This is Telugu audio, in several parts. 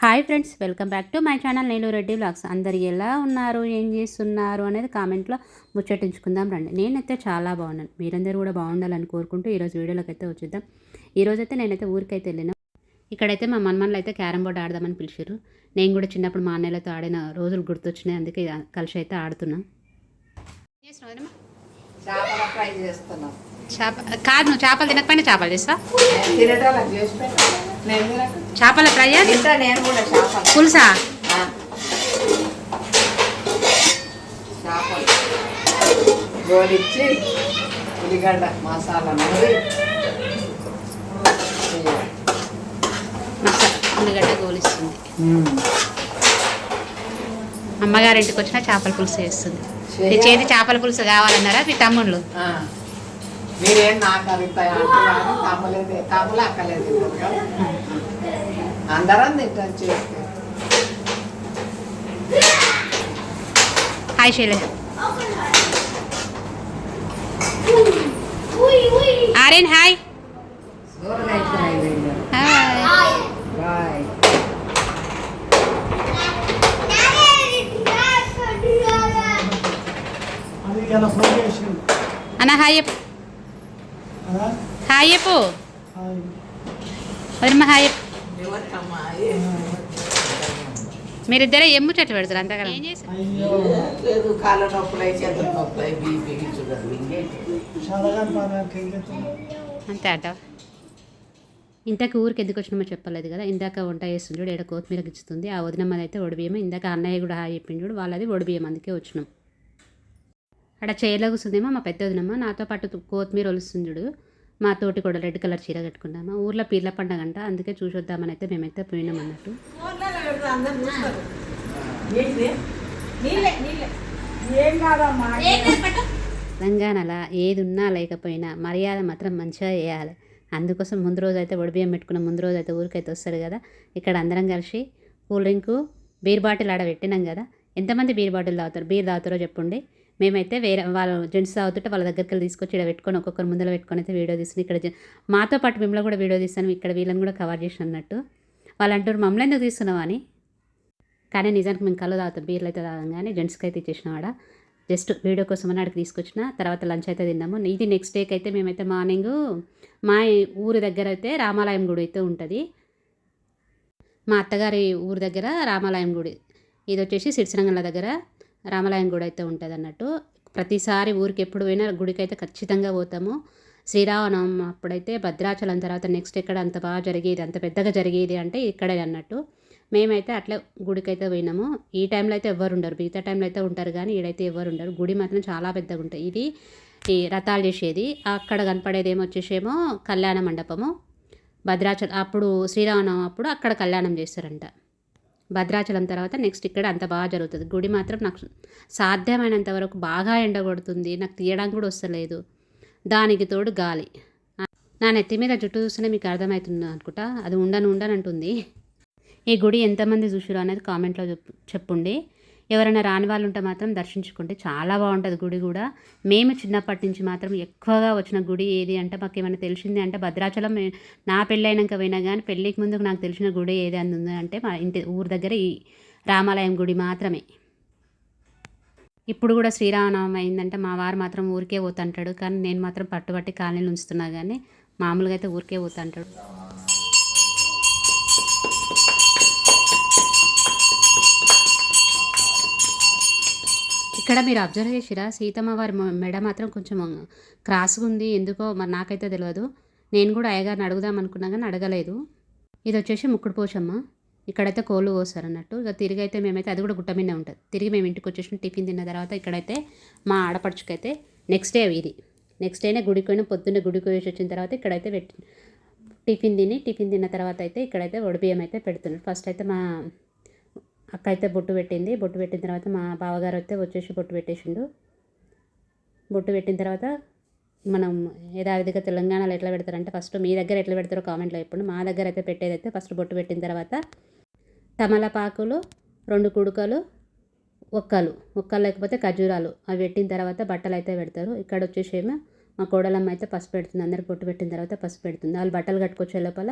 Hi friends, welcome back to my channel. నేను రెడ్డి వ్లాగ్స్. అందరు ఎలా ఉన్నారు, ఏం చేస్తున్నారు అనేది కామెంట్లో ముచ్చటించుకుందాం రండి. నేనైతే చాలా బాగున్నాను. మీరందరూ కూడా బాగుండాలని కోరుకుంటూ ఈరోజు వీడియోలోకి అయితే వచ్చేద్దాం. ఈరోజైతే నేనైతే ఊరికైతే వెళ్ళినా. ఇక్కడైతే మా మన్మన్లు అయితే క్యారమ్ బోర్డు ఆడదామని పిలిచారు. నేను కూడా చిన్నప్పుడు మా అన్నయ్యలతో ఆడిన రోజులు గుర్తొచ్చినాయి, అందుకే కలిసి అయితే ఆడుతున్నాం. చేపల ఫ్రై చేస్తున్నాం. కాదు, నువ్వు చేపలు తినకపోయినా చేపలు చేస్తా. తినటాలకు చేసి పెట్టాను. చేపల ఫ్రై తింటా నేను కూడా. చేపలు పులుసా? చేపలు గోలిచ్చి ఉల్లిగడ్డ మసాలా నూరి ఉల్లిగడ్డ గోలిస్తుంది. అమ్మగారింటికి వచ్చిన చేపల పులుసు చేస్తుంది. నీ చేతి చేపల పులుసు కావాలన్నారా మీ తమ్ముళ్ళు? మీరేం నాకు అడుగుతాయి అంటే తమ్మలేదు, తమ్ములు అక్కలేదు. అందరం తింటాం చేస్తే. Hi Shailaja. Aryan hi. Bye. అన్న హాయ్ చెప్పు. హాయ్ చెప్పు. వదిన హాయ్ చెప్పు. మీరిద్దరే ఎమ్ము చెట్టు పెడతారు అంతగా. ఏం చేస్తారు? కాళ్ళ నొప్పులు చేతుల నొప్పులు బీపీ అంతే అట. ఇంతకు ఊరికి ఎందుకు వచ్చినామో చెప్పలేదు కదా. ఇందాక వంట చేస్తుంది చూడు, ఏడ కొత్తిమీర గిచ్చుతుంది. ఆ వదినమ్మది అయితే ఒడిబియ్యం. ఇందాక అన్నయ్య కూడా హాయ్ చెప్పింది చూడు, వాళ్ళది ఒడిబియ్యం, అందుకే వచ్చినాం. అక్కడ చైర్లో కూర్చుందేమో మా పెద్ద వదినమ్మ. నాతో పాటు కొత్తిమీర ఒలుస్తుంది చూడు, మా తోటి కూడా రెడ్ కలర్ చీర కట్టుకుంటామా. ఊర్లో పీర్ల పండగ అంట, అందుకే చూసొద్దామని అయితే మేమైతే పోయినాం అన్నట్టు. తెలంగాణలో ఏది ఉన్నా లేకపోయినా మర్యాద మాత్రం మంచిగా చేయాలి. అందుకోసం ముందు రోజు అయితే ఒడిబియ్యం పెట్టుకున్నాం. ముందు రోజు అయితే ఊరికైతే వస్తాడు కదా. ఇక్కడ అందరం కలిసి కూల్ డ్రింకు బీర్ బాటిల్ ఆడ పెట్టినాం కదా. ఎంతమంది బీర్ బాటిల్ తాగుతారు, బీర్ తాగుతారో చెప్పండి. మేమైతే వేరే వాళ్ళు జెంట్స్ తాగుతుంటే వాళ్ళ దగ్గరికి వెళ్ళి తీసుకొచ్చి ఇక్కడ పెట్టుకొని ఒక్కొక్కరు ముందర పెట్టుకొని అయితే వీడియో తీస్తున్నాం. ఇక్కడ మాతో పాటు మిమ్మల్ని కూడా వీడియో తీస్తాను, ఇక్కడ వీళ్ళని కూడా కవర్ చేసిన అన్నట్టు. వాళ్ళు అంటారు మమ్మల్ని ఎందుకు తీస్తున్నావు అని. కానీ నిజానికి మేము కళ్ళు తాగుతాం, బీర్లు అయితే తాగాం. కానీ జెంట్స్కి అయితే ఇచ్చేసినాం ఆడ. జస్ట్ వీడియో కోసం అని అక్కడికి తీసుకొచ్చిన. తర్వాత లంచ్ అయితే తిన్నాము. ఇది నెక్స్ట్ డేకి అయితే మేమైతే మార్నింగ్ మా ఊరి దగ్గర అయితే రామాలయం గుడి అయితే ఉంటుంది. మా అత్తగారి ఊరి దగ్గర రామాలయం గుడి, ఇది వచ్చేసి సిరిసిరంగంల దగ్గర రామాలయం గుడి అయితే ఉంటుంది అన్నట్టు. ప్రతిసారి ఊరికి ఎప్పుడు పోయినా గుడికి అయితే ఖచ్చితంగా పోతాము. శ్రీరామనవమి అప్పుడైతే భద్రాచలం, తర్వాత నెక్స్ట్ ఎక్కడ అంత బాగా జరిగేది, అంత పెద్దగా జరిగేది అంటే ఇక్కడే అన్నట్టు. మేమైతే అట్లా గుడికి అయితే పోయినాము. ఈ టైంలో అయితే ఎవ్వరు ఉండరు, మిగతా టైంలో అయితే ఉంటారు కానీ ఈడైతే ఎవ్వరు ఉండరు. గుడి మాత్రం చాలా పెద్దగా ఉంటుంది. ఇది ఈ రథాలు చేసేది. అక్కడ కనపడేది వచ్చేసేమో కళ్యాణ మండపము. భద్రాచలం అప్పుడు శ్రీరామనవమి అప్పుడు అక్కడ కళ్యాణం చేస్తారంట. భద్రాచలం తర్వాత నెక్స్ట్ ఇక్కడ అంత బాగా జరుగుతుంది. గుడి మాత్రం నాకు సాధ్యమైనంత వరకు బాగా ఎండ కొడుతుంది, నాకు తీయడానికి కూడా వస్తలేదు. దానికి తోడు గాలి. నా నెత్తి మీద జుట్టు చూస్తేనే మీకు అర్థమవుతుంది అనుకుంటా, అది ఉండనంటుంది. ఈ గుడి ఎంతమంది చూసారో అనేది కామెంట్లో చెప్పుండి. ఎవరైనా రాని వాళ్ళు ఉంటే మాత్రం దర్శించుకుంటే చాలా బాగుంటుంది గుడి కూడా. మేము చిన్నప్పటి నుంచి మాత్రం ఎక్కువగా వచ్చిన గుడి ఏది అంటే మాకు ఏమైనా తెలిసింది అంటే భద్రాచలం. నా పెళ్ళైనాక పోయినా కానీ పెళ్ళికి ముందుకు నాకు తెలిసిన గుడి ఏది అని ఉంది అంటే మా ఇంటి ఊరి దగ్గర ఈ రామాలయం గుడి మాత్రమే. ఇప్పుడు కూడా శ్రీరామనవమి అయిందంటే మా వారు మాత్రం ఊరికే పోతుంటాడు, కానీ నేను మాత్రం పట్టుబట్టి కాలనీలు ఉంచుతున్నా కానీ మామూలుగా అయితే ఊరికే పోతుంటాడు. ఇక్కడ మీరు అబ్జర్వ్ చేసిరా, సీతమ్మ వారి మెడ మాత్రం కొంచెం క్రాస్గా ఉంది, ఎందుకో మరి నాకైతే తెలియదు. నేను కూడా అయ్యగారిని అడుగుదాం అనుకున్నా కానీ అడగలేదు. ఇది వచ్చేసి ముక్కుడు పోచమ్మ. ఇక్కడైతే కోళ్ళు కోస్తారు అన్నట్టు. ఇక తిరిగి అయితే మేమైతే అది కూడా గుట్ట మీదే ఉంటుంది. తిరిగి మేము ఇంటికి వచ్చేసి టిఫిన్ తిన్న తర్వాత ఇక్కడైతే మా ఆడపడుచుకైతే నెక్స్ట్ డే ఇది. నెక్స్ట్ డేనే గుడికి పోయిన, పొద్దున్నే గుడికి పోయి వచ్చిన తర్వాత ఇక్కడైతే టిఫిన్ తిన్న తర్వాత అయితే ఇక్కడైతే ఒడిబియ్యం అయితే పెడుతున్నారు. ఫస్ట్ అయితే మా అక్క అయితే బొట్టు పెట్టింది. బొట్టు పెట్టిన తర్వాత మా బావగారు అయితే వచ్చేసి బొట్టు పెట్టేసిండు. బొట్టు పెట్టిన తర్వాత మనం యథావిధిగా తెలంగాణలో ఎట్లా పెడతారంటే, ఫస్ట్ మీ దగ్గర ఎట్లా పెడతారో కామెంట్లో చెప్పండి. మా దగ్గర అయితే పెట్టేదైతే ఫస్ట్ బొట్టు పెట్టిన తర్వాత తమలపాకులు, 2 కుడుకలు, ఒక్కలు లేకపోతే ఖర్జూరాలు అవి పెట్టిన తర్వాత బట్టలు అయితే పెడతారు. ఇక్కడ వచ్చేసేమో మా కోడలమ్మ అయితే పసుపు పెడుతుంది. అందరికి బొట్టు పెట్టిన తర్వాత పసుపు పెడుతుంది. వాళ్ళు బట్టలు కట్టుకొచ్చే లోపల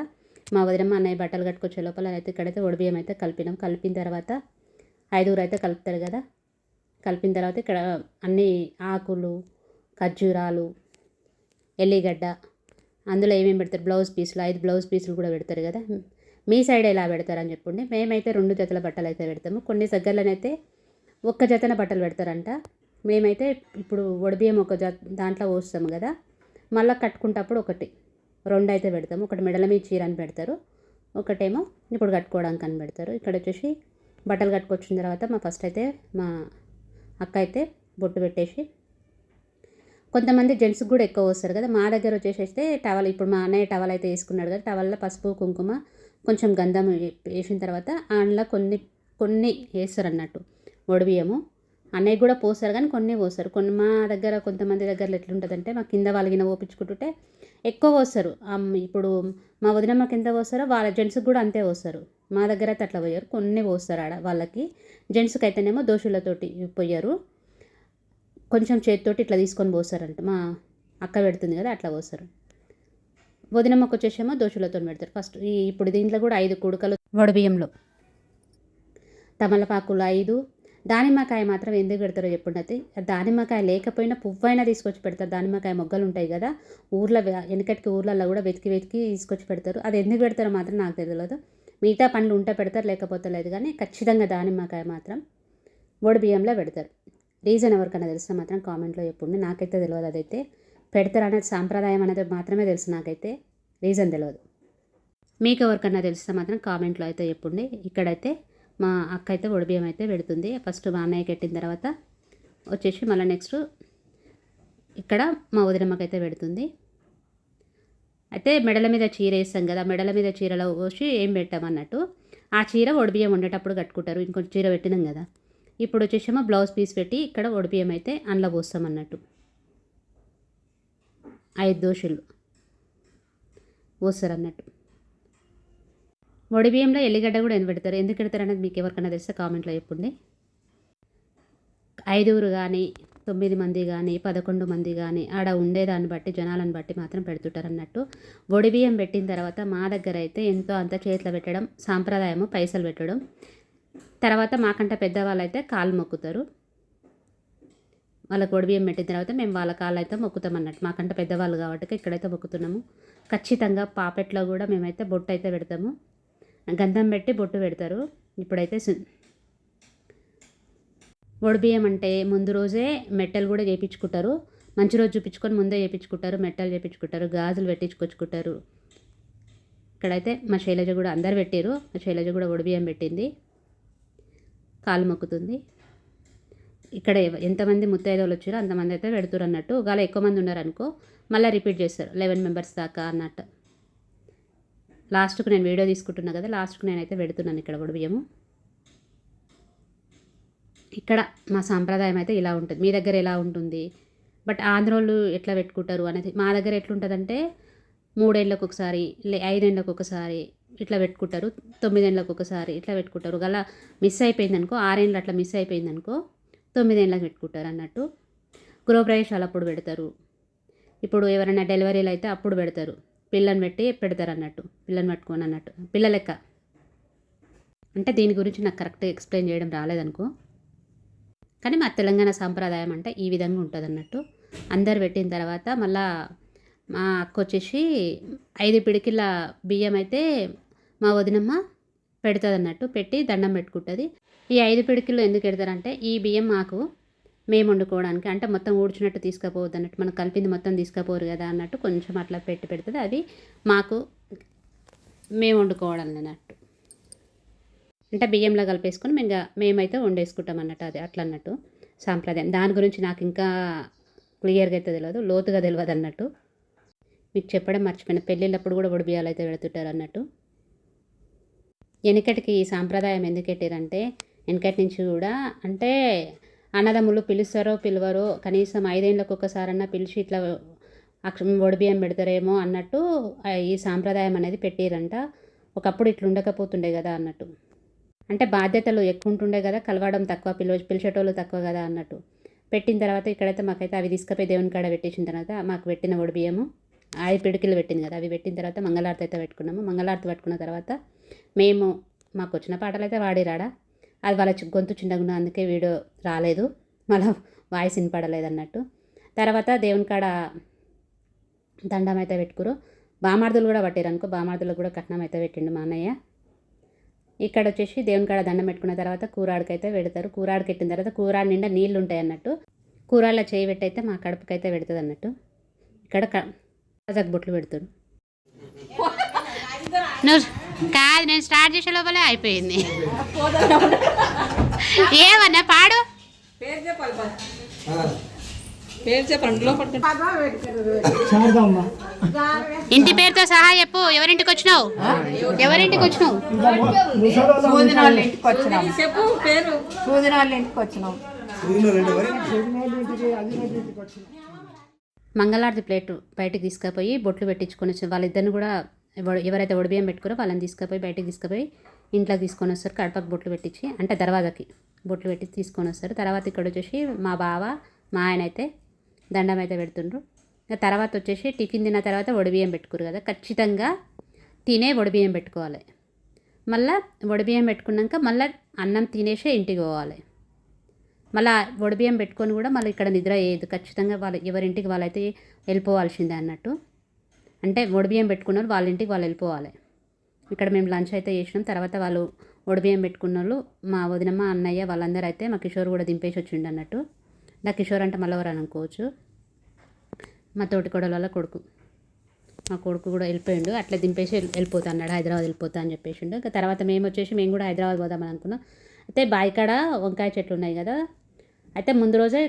మా వదినమ్మ అన్నయ్య బట్టలు కట్టుకొచ్చే లోపల అయితే ఇక్కడైతే ఒడిబియ్యం అయితే కలిపిన తర్వాత 5 అయితే కలుపుతారు కదా. కలిపిన తర్వాత ఇక్కడ అన్ని ఆకులు, ఖర్జూరాలు, ఎల్లిగడ్డ, అందులో ఏమేమి పెడతారు, బ్లౌజ్ పీసులు 5 బ్లౌజ్ పీసులు కూడా పెడతారు కదా. మీ సైడ్ ఎలా పెడతారని చెప్పండి. మేమైతే 2 జతల బట్టలు అయితే పెడతాము. కొన్ని దగ్గరలోనైతే ఒక్క జతన బట్టలు పెడతారంట. మేమైతే ఇప్పుడు ఒడిబియ్యం ఒక దాంట్లో పోస్తాము కదా, మళ్ళీ కట్టుకుంటప్పుడు 2 అయితే పెడతాము. ఒకటి మెడల మీద చీర అని పెడతారు, ఒకటేమో ఇప్పుడు కట్టుకోవడానికి అని పెడతారు. ఇక్కడ వచ్చేసి బట్టలు కట్టుకొచ్చిన తర్వాత ఫస్ట్ అయితే మా అక్క అయితే బొట్టు పెట్టేసి, కొంతమంది జెంట్స్కి కూడా ఎక్కువ వస్తారు కదా. మా దగ్గర వచ్చేసేస్తే టవల్, ఇప్పుడు మా అన్నయ్య టవల్ అయితే వేసుకున్నాడు కదా, టవల్లో పసుపు కుంకుమ కొంచెం గంధం వేసిన తర్వాత అందులో కొన్ని వేస్తారు అన్నట్టు ఒడిబియ్యము. అన్నయ్య కూడా పోస్తారు కానీ కొన్ని పోస్తారు. మా దగ్గర కొంతమంది దగ్గర ఎట్లుంటుందంటే, మా కింద వాళ్ళకిన పోపించుకుంటుంటే ఎక్కువ పోస్తారు. ఇప్పుడు మా వదినమ్మకి ఎంత పోస్తారో వాళ్ళ జెంట్స్కి కూడా అంతే పోస్తారు. మా దగ్గర అయితే అట్లా పోయారు, కొన్ని పోస్తారు ఆడ వాళ్ళకి. జెంట్స్కి అయితేనేమో దోశలతోటి పోయారు, కొంచెం చేతితోటి ఇట్లా తీసుకొని పోస్తారంట. మా అక్క పెడుతుంది కదా అట్లా పోస్తారు. వదినమ్మకు వచ్చేసేమో దోశలతో పెడతారు ఫస్ట్. ఇప్పుడు దీంట్లో కూడా 5 కుడకలు వడిబియ్యంలో తమలపాకులు 5, దానిమ్మకాయ మాత్రం ఎందుకు పెడతారో చెప్పండి. అయితే దానిమ్మకాయ లేకపోయినా పువ్వైనా తీసుకొచ్చి పెడతారు. దానిమ్మకాయ మొగ్గలు ఉంటాయి కదా, వెనకటికి ఊర్లలో కూడా వెతికి తీసుకొచ్చి పెడతారు. అది ఎందుకు పెడతారో మాత్రం నాకు తెలియదు. మిగతా పండ్లు ఉంటే పెడతారు, లేకపోతే లేదు, కానీ ఖచ్చితంగా దానిమ్మకాయ మాత్రం వడిబియ్యంలో పెడతారు. రీజన్ ఎవరికైనా తెలిస్తే మాత్రం కామెంట్లో చెప్పండి. నాకైతే తెలియదు అదైతే పెడతారు అనేది, సాంప్రదాయం అనేది మాత్రమే తెలుసు, నాకైతే రీజన్ తెలియదు. మీకు ఎవరికన్నా తెలిస్తే మాత్రం కామెంట్లో అయితే చెప్పండి. ఇక్కడైతే మా అక్క అయితే వడిబియ్యం అయితే పెడుతుంది. ఫస్ట్ మా అన్నయ్యకి పెట్టిన తర్వాత వచ్చేసి మళ్ళీ నెక్స్ట్ ఇక్కడ మా వదినమ్మకి అయితే పెడుతుంది. అయితే మెడల మీద చీర వేస్తాం కదా, మెడల మీద చీరలో పోసి ఏం పెట్టామన్నట్టు ఆ చీర వడిబియ్యం వండేటప్పుడు కట్టుకుంటారు. ఇంకొంచెం చీర పెట్టినాం కదా, ఇప్పుడు వచ్చేసేమో బ్లౌజ్ పీస్ పెట్టి ఇక్కడ వడిబియ్యం అయితే అందులో పోస్తాం అన్నట్టు. 5 దోశలు పోస్తారు అన్నట్టు. వడిబియ్యంలో ఎల్లిగడ్డ కూడా ఎందుకు పెడతారు, ఎందుకు పెడతారు అనేది మీకు ఎవరికైనా తెలిస్తే కామెంట్లో చెప్పండి. 5 కానీ 9 మంది కానీ 11 మంది కానీ ఆడ ఉండేదాన్ని బట్టి జనాలను బట్టి మాత్రం పెడుతుంటారు అన్నట్టు. వడిబియ్యం పెట్టిన తర్వాత మా దగ్గర అయితే ఎంతో అంత చేతిలో పెట్టడం సాంప్రదాయము, పైసలు పెట్టడం. తర్వాత మాకంటే పెద్దవాళ్ళు అయితే కాళ్ళు మొక్కుతారు. వాళ్ళకి వడిబియ్యం పెట్టిన తర్వాత మేము వాళ్ళ కాళ్ళు అయితే మొక్కుతాం అన్నట్టు. మాకంటే పెద్దవాళ్ళు కాబట్టి ఇక్కడైతే మొక్కుతున్నాము. ఖచ్చితంగా పాపెట్లో కూడా మేమైతే బొట్టు అయితే పెడతాము, గంధం పెట్టి బొట్టు పెడతారు. ఇప్పుడైతే వడిబియ్యం అంటే ముందు రోజే మెట్టలు కూడా చేయించుకుంటారు. మంచి రోజు చూపించుకొని ముందే చేయించుకుంటారు, మెట్టలు చేయించుకుంటారు, గాజులు పెట్టించుకొచ్చుకుంటారు. ఇక్కడైతే మా శైలజ కూడా అందరు పెట్టారు. మా శైలజ కూడా వడిబియ్యం పెట్టింది, కాలు మొక్కుతుంది. ఇక్కడ ఎంతమంది ముత్తైదవులు వచ్చారో అంతమంది అయితే పెడుతురు అన్నట్టు. ఒకవేళ ఎక్కువ మంది ఉన్నారనుకో మళ్ళీ రిపీట్ చేస్తారు, 11 మెంబర్స్ దాకా అన్నట్టు. లాస్ట్కు నేను వీడియో తీసుకుంటున్నా కదా, లాస్ట్కు నేనైతే పెడుతున్నాను ఇక్కడ వడిబియ్యము. ఇక్కడ మా సాంప్రదాయం అయితే ఇలా ఉంటుంది. మీ దగ్గర ఎలా ఉంటుంది, బట్ ఆంధ్రోళ్ళు ఎట్లా పెట్టుకుంటారు అనేది. మా దగ్గర ఎట్లుంటుందంటే 3 ఏళ్ళకు ఒకసారి, 5 ఏళ్ళకు ఒకసారి ఇట్లా పెట్టుకుంటారు, 9 ఏళ్ళకు ఒకసారి ఇట్లా పెట్టుకుంటారు. గలా మిస్ అయిపోయిందనుకో, 6 ఏళ్ళు అట్లా మిస్ అయిపోయిందనుకో 9 ఏళ్ళకి పెట్టుకుంటారు అన్నట్టు. గృహప్రవేశాలు అప్పుడు పెడతారు. ఇప్పుడు ఎవరైనా డెలివరీలు అయితే అప్పుడు పెడతారు. పిల్లని పెట్టి పెడతారు అన్నట్టు, పిల్లని పట్టుకొని అన్నట్టు, పిల్ల లెక్క. అంటే దీని గురించి నాకు కరెక్ట్గా ఎక్స్ప్లెయిన్ చేయడం రాలేదనుకో, కానీ మా తెలంగాణ సాంప్రదాయం అంటే ఈ విధంగా ఉంటుంది అన్నట్టు. అందరు పెట్టిన తర్వాత మళ్ళా మా అక్క వచ్చేసి 5 పిడికిల బియ్యం అయితే మా వదినమ్మ పెడుతుంది అన్నట్టు, పెట్టి దండం పెట్టుకుంటుంది. ఈ 5 పిడికిల్లో ఎందుకు పెడతారంటే, ఈ బియ్యం మాకు మేము వండుకోవడానికి, అంటే మొత్తం ఊడ్చినట్టు తీసుకుపోవద్దు అన్నట్టు, మనం కలిపింది మొత్తం తీసుకుపోరు కదా అన్నట్టు కొంచెం అట్లా పెడుతుంది. అది మాకు మేము వండుకోవడం అన్నట్టు, అంటే బియ్యంలో కలిపేసుకొని మేమైతే వండేసుకుంటాం అన్నట్టు. అది అట్లా అన్నట్టు సాంప్రదాయం. దాని గురించి నాకు ఇంకా క్లియర్గా అయితే తెలియదు, లోతుగా తెలియదు అన్నట్టు. మీకు చెప్పడం మర్చిపోయిన, పెళ్ళిళ్ళప్పుడు కూడా వడిబియ్యాలు అయితే పెడుతుంటారు అన్నట్టు. వెనకటికి ఈ సాంప్రదాయం ఎందుకు పెట్టారంటే, వెనకటి నుంచి కూడా అంటే అన్నదమ్ములు పిలుస్తారో పిలవరో కనీసం 5 ఏళ్ళకు ఒకసారన్నా పిలిచి ఇట్లా వడిబియ్యం పెడతారేమో అన్నట్టు ఈ సాంప్రదాయం అనేది పెట్టారంట. ఒకప్పుడు ఇట్లా ఉండకపోతుండే కదా అన్నట్టు, అంటే బాధ్యతలు ఎక్కువ ఉంటుండే కదా, కలవడం తక్కువ, పిలిచేటోళ్ళు తక్కువ కదా అన్నట్టు పెట్టిన తర్వాత ఇక్కడైతే మాకైతే అవి తీసుకుపోయి దేవుని కాడ పెట్టేసిన తర్వాత మాకు పెట్టిన వడిబియ్యము ఆయి పిడికిలు పెట్టింది కదా, అవి పెట్టిన తర్వాత మంగళారతి అయితే పెట్టుకున్నాము. మంగళారతి పట్టుకున్న తర్వాత మేము మాకు వచ్చిన పాటలు అయితే వాడిరాడా, అది వాళ్ళ గొంతు చిన్నగా అందుకే వీడియో రాలేదు, మళ్ళీ వాయిస్ వినపడలేదు అన్నట్టు. తర్వాత దేవుని కాడ దండం అయితే పెట్టుకురు. బామార్దులు కూడా పట్టారు అనుకో, బామార్దులకు కూడా కట్నం అయితే పెట్టిండు మా అన్నయ్య. ఇక్కడ వచ్చేసి దేవుని కాడ దండం పెట్టుకున్న తర్వాత కూరాడికైతే పెడతారు. కూరాడికి పెట్టిన తర్వాత కూరాడి నిండా నీళ్ళు ఉంటాయి అన్నట్టు. కూరాళ్ళ చేయి పెట్టయితే మా కడుపుకైతే పెడుతుంది అన్నట్టు. ఇక్కడ బొట్లు పెడతాడు. నువ్వు కాదు, నేను స్టార్ట్ చేసే లోపలే అయిపోయింది. ఏమన్నా పాడు, ఇంటి పేరుతో సహా చెప్పు. ఎవరింటికి వచ్చినావు? ఎవరింటికి వచ్చినావు? సూదినోళ్ళ ఇంటికి వచ్చినాం. చెప్పు పేరు. సూదినోళ్ళ ఇంటికి వచ్చినాం. మంగళారతి ప్లేట్ బయటికి తీసుకుపోయి బొట్లు పెట్టించుకొని వచ్చి వాళ్ళిద్దరిని కూడా ఎవరైతే ఒడిబియ్యం పెట్టుకురో వాళ్ళని తీసుకుపోయి బయటికి తీసుకుపోయి ఇంట్లోకి తీసుకొని వస్తారు. కడపకు బొట్లు పెట్టించి, అంటే దర్వాజాకి బొట్లు పెట్టి తీసుకొని వస్తారు. తర్వాత ఇక్కడ వచ్చేసి మా బావ మా ఆయన అయితే దండం అయితే పెడుతుండ్రు. తర్వాత వచ్చేసి టిఫిన్ తిన్న తర్వాత ఒడిబియ్యం పెట్టుకురు కదా, ఖచ్చితంగా తినే ఒడిబియ్యం పెట్టుకోవాలి. మళ్ళీ ఒడిబియ్యం పెట్టుకున్నాక మళ్ళీ అన్నం తినేసే ఇంటికి పోవాలి. మళ్ళీ ఒడిబియ్యం పెట్టుకొని కూడా మళ్ళీ ఇక్కడ నిద్ర అయ్యేది, ఖచ్చితంగా వాళ్ళు ఎవరింటికి వాళ్ళైతే వెళ్ళిపోవాల్సిందే అన్నట్టు. అంటే ఒడిబియ్యం పెట్టుకున్న వాళ్ళు వాళ్ళ ఇంటికి వాళ్ళు వెళ్ళిపోవాలి. ఇక్కడ మేము లంచ్ అయితే చేసినాం. తర్వాత వాళ్ళు ఒడిబియ్యం పెట్టుకున్న వాళ్ళు మా వదినమ్మ అన్నయ్య వాళ్ళందరూ అయితే మా కిషోర్ కూడా దింపేసి వచ్చిండు అన్నట్టు. నా కిషోర్ అంటే మళ్ళీ ఎవరు అనుకోవచ్చు, మా తోటి కొడల వాళ్ళ కొడుకు. మా కొడుకు కూడా వెళ్ళిపోయిండు, అట్లా దింపేసి వెళ్ళిపోతా అన్నాడు, హైదరాబాద్ వెళ్ళిపోతా అని చెప్పేసిండు. ఇంకా తర్వాత మేము కూడా హైదరాబాద్ పోదామని అనుకున్నాం. అయితే బాయికాడ వంకాయ చెట్లు ఉన్నాయి కదా, అయితే ముందు రోజే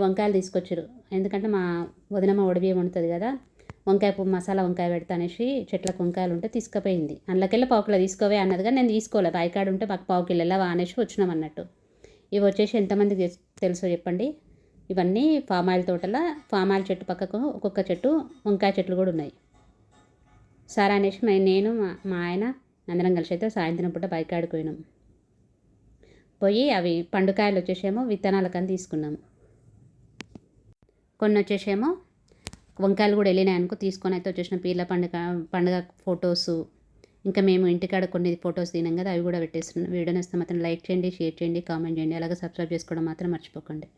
వంకాయలు తీసుకొచ్చారు. ఎందుకంటే మా వదినమ్మ ఒడిబియ్యం ఉంటుంది కదా, వంకాయ మసాలా వంకాయ పెడతా అనేసి చెట్లకు వంకాయలు ఉంటే తీసుకుపోయింది. అందులోకెళ్ళి పావుకిలో తీసుకోవే అన్నది, కానీ నేను తీసుకోలే, బాయికాడ ఉంటే మాకు పావుకిలో ఎలా అనేసి వచ్చినాం అన్నట్టు. ఇవి వచ్చేసి ఎంతమందికి తెలుసో చెప్పండి. ఇవన్నీ ఫామ్ ఆయిల్ తోటల, ఫామ్ ఆయిల్ చెట్టు పక్కకు ఒక్కొక్క చెట్టు వంకాయ చెట్లు కూడా ఉన్నాయి. సరే అనేసి నేను మా ఆయన అందరం కలిసి అయితే సాయంత్రం పూట బైకాడికి పోయినాం. పోయి అవి పండుకాయలు వచ్చేసేమో విత్తనాలకని తీసుకున్నాము. కొన్ని వచ్చేసేమో వంకాయలు కూడా వెళ్ళినాయి అనుకో, తీసుకొని అయితే వచ్చేసిన పీర్ల పండుగ ఫొటోసు, ఇంకా మేము ఇంటికాడ కొన్ని ఫొటోస్ తినాం కదా, అవి కూడా పెట్టేస్తున్నాం. వీడియో నచ్చితే మాత్రం లైక్ చేయండి, షేర్ చేయండి, కామెంట్ చేయండి, అలాగే సబ్స్క్రైబ్ చేసుకోవడం మాత్రం మర్చిపోకండి.